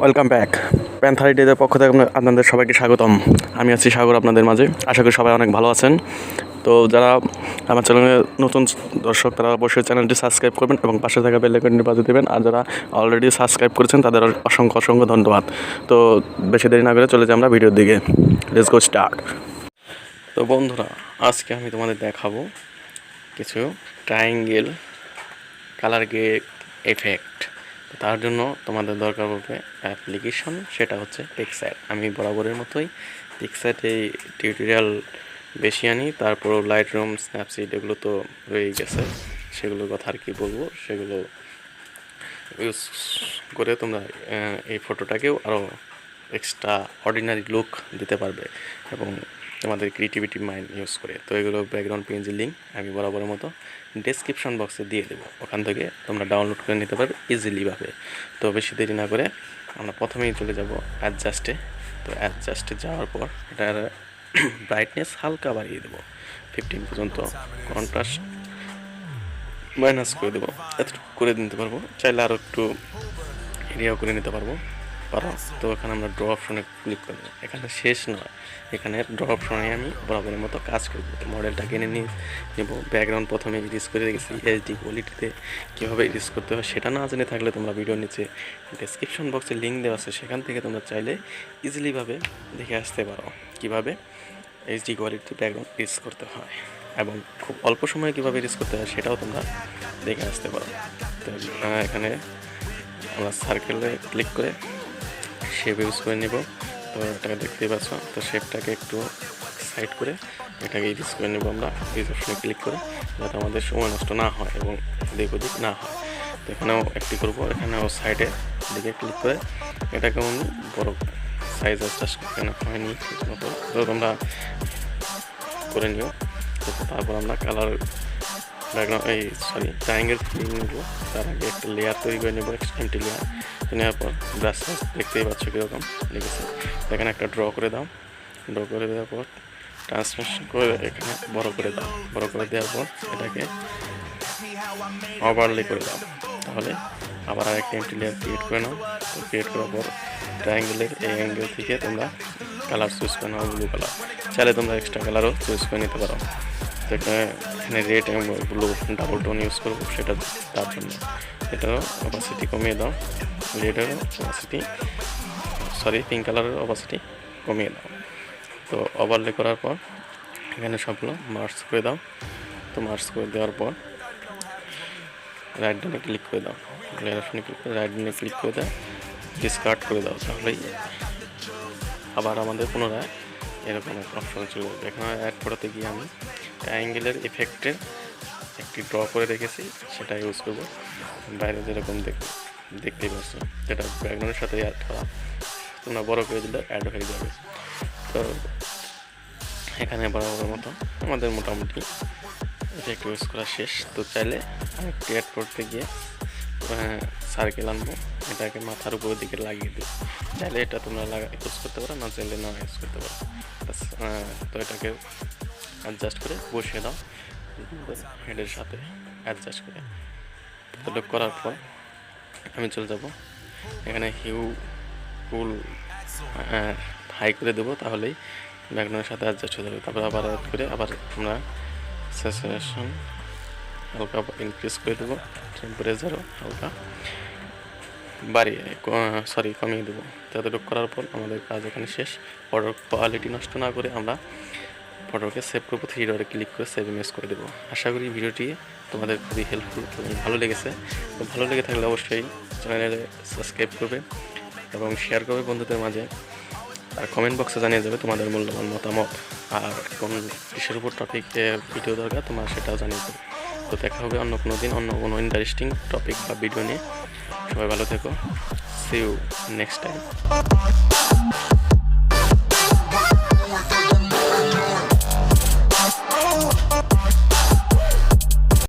Welcome back. Panther ডেদের পক্ষ থেকে আপনাদের সবাইকে স্বাগতম। আমি আছি সাগর আপনাদের মাঝে। আশা করি সবাই অনেক ভালো আছেন। তো যারা আমার চ্যানেলে নতুন দর্শক তারা অবশ্যই চ্যানেলটি সাবস্ক্রাইব করবেন এবং পাশে থাকা বেল আইকনটি বাজিয়ে দেবেন। আর যারা অলরেডি সাবস্ক্রাইব করেছেন তাদের অসংখ্য অসংখ্য ধন্যবাদ। তো বেশি দেরি না করে চলে যাই আমরা ভিডিওর দিকে। Let's go start. তো বন্ধুরা, আজকে আমি তোমাদের দেখাবো কিছু ট্রায়াঙ্গেল কালার গ্রেড এফেক্ট। তার জন্য তোমাদের দরকার পড়বে অ্যাপ্লিকেশন, সেটা হচ্ছে PicsArt। আমি বরাবরের মতোই PicsArt টিউটোরিয়াল বেশি আনি, তারপর লাইটরুম, স্ন্যাপসিড এগুলো তো রয়েই গেছে, সেগুলোর কথা আর কি বলবো। সেগুলো ইউজ করে তোমরা এই ফটোটাকেও আরও এক্সট্রা অর্ডিনারি লুক দিতে পারবে এবং তোমাদের ক্রিয়েটিভিটি মাইন্ড ইউজ করে। তো এগুলো ব্যাকগ্রাউন্ড পেজের লিঙ্ক আমি বরাবরের মতো ডেসক্রিপশন বক্সে দিয়ে দেবো, ওখান থেকে তোমরা ডাউনলোড করে নিতে পারবে ইজিলিভাবে। তো বেশি দেরি না করে আমরা প্রথমেই চলে যাব অ্যাডজাস্টে। তো অ্যাডজাস্টে যাওয়ার পর এটার ব্রাইটনেস হালকা বাড়িয়ে দেবো 15 পর্যন্ত, কন্ট্রাস্ট মাইনাস করে দেবো, এতটুকু করে নিতে পারবো। চাইলে আরও একটু এরিয়াও করে নিতে পারবো। তো এখানে আমরা ড্র অপশনে ক্লিক করবো। এখানে শেষ নয়, এখানে ড্র অপশনে আমি বরাবরের মতো কাজ করব। মডেলটা কিনে নেব। ব্যাকগ্রাউন্ড প্রথমে ইডিট করে রেখেছি এইচডি কোয়ালিটিতে। কীভাবে ইডিট করতে হয় সেটা না জেনে থাকলে তোমরা ভিডিওর নিচে ডেসক্রিপশন বক্সে লিঙ্ক দেওয়া আছে, সেখান থেকে তোমরা চাইলে ইজিলিভাবে দেখে আসতে পারো কীভাবে এইচডি কোয়ালিটিতে ব্যাকগ্রাউন্ড ইডিট করতে হয় এবং খুব অল্প সময়ে কীভাবে ইডিট করতে হয় সেটাও তোমরা দেখে আসতে পারো। তো এখানে আমরা সার্কেলে ক্লিক করে শেপ ইউজ করে নেব। তো এটাকে দেখতেই পাচ্ছ। তো শেপটাকে একটু সাইড করে এটাকে ইউজ করে নেব আমরা ইউজ অপশনে ক্লিক করে, যাতে আমাদের সময় নষ্ট না হয় এবং দিক ওদিক না হয়। তো এখানেও একটি করবো, এখানেও সাইডে দিকে ক্লিক করে এটাকে আমি বড় সাইজ অ্যাডজাস্ট এখানে হয়নি ঠিক মতো, তো তোমরা করে নিও। তো তারপর আমরা কালার ব্যাকগ্রাউন্ড ট্রায়াঙ্গেল ফিলিং নেব। তার আগে একটা লেয়ার তৈরি করে নেব, এমটি লেয়ার নেওয়ার পর ব্রাশ দেখতেই পাচ্ছ কীরকম লিখেছে। এখানে একটা ড্র করে দাও। ড্র করে দেওয়ার পর ট্রান্সলেশন করে এখানে বড় করে দাও। বড় করে দেওয়ার পর এটাকে ওভারলে করে দাও। তাহলে আবার আরেকটা এমটি লেয়ার ক্রিয়েট করে নাও। তো ক্রিয়েট করার পর ট্রায়াঙ্গেলের এই অ্যাঙ্গেল থেকে তোমরা কালার চুজ করে নাও, ব্লু কালার। চাইলে তোমরা এক্সট্রা কালারও চুজ করে নিতে পারো। এখানে রেড এবং ব্লু ডাবল টোন ইউজ করবো, সেটা তার জন্য এটারও অপাসিটি কমিয়ে দাও। রেডেরও অপাসিটি পিঙ্ক কালারের অপাসিটি কমিয়ে দাও। তো ওভারলে করার পর এখানে সবগুলো মার্চ করে দাও। তো মার্চ করে দেওয়ার পর রাইট ডানে ক্লিক করে দাও। রাইট ডানে ক্লিক করে দাও, ডিসকার্ড করে দাও। তাহলেই আবার আমাদের পুনরায় এরকম একটা অপশন চলে যাবে। এখানে অ্যাড ফটোতে গিয়ে আমি ট্রায়াঙ্গেলের এফেক্টের একটি ড্র করে রেখেছি, সেটা ইউজ করবো। বাইরে যেরকম দেখতেই পাচ্ছ, যেটা ব্যাকগ্রাউন্ডের সাথে অ্যাড করা, তোমরা বড় করে দিলে অ্যাড হয়ে যাবে। তো এখানে বরাবর মতো আমাদের মোটামুটি এফেক্ট ইউজ করা শেষ। তো চাইলে আরেকটি অ্যাড করতে গিয়ে সার্কেল আনবো, এটাকে মাথার উপরের দিকে লাগিয়ে দেবো। চাইলে এটা তোমরা ইউজ করতে পারো, না চাইলে না ইউজ করতে পারো। তো এটাকে অ্যাডজাস্ট করে বসিয়ে দাও হেডের সাথে অ্যাডজাস্ট করে। এতটুকু করার পর আমি চলে যাব এখানে ফুল হাই করে দেবো, তাহলেই ব্যাকগ্রাউন্ডের সাথে অ্যাডজাস্ট হয়ে যাবে। তারপর আবার অ্যাড করে আবার আমরা স্যাচুরেশন হালকা ইনক্রিজ করে দেবো, টেম্পারেচারও হালকা কমিয়ে দেবো। এতটুকু করার পর আমাদের কাজ এখানে শেষ। ফটোর কোয়ালিটি নষ্ট না করে আমরা ফটোকে সেভ করবো। 3 ডটে ক্লিক করে সেভ ইমেজ করে দেবো। আশা করি ভিডিওটি তোমাদের খুবই হেল্পফুল এবং ভালো লেগেছে। তো ভালো লেগে থাকলে অবশ্যই চ্যানেলে সাবস্ক্রাইব করবে এবং শেয়ার করবে বন্ধুদের মাঝে। আর কমেন্ট বক্সে জানিয়ে যাবে তোমাদের মূল্যবান মতামত, আর কোন কিসের উপর টপিকে ভিডিও দরকার তোমার সেটাও জানিয়ে দেবে। তো দেখা হবে অন্য কোনো দিন অন্য কোনো ইন্টারেস্টিং টপিক বা ভিডিও নিয়ে। সবাই ভালো থেকো। See you next time.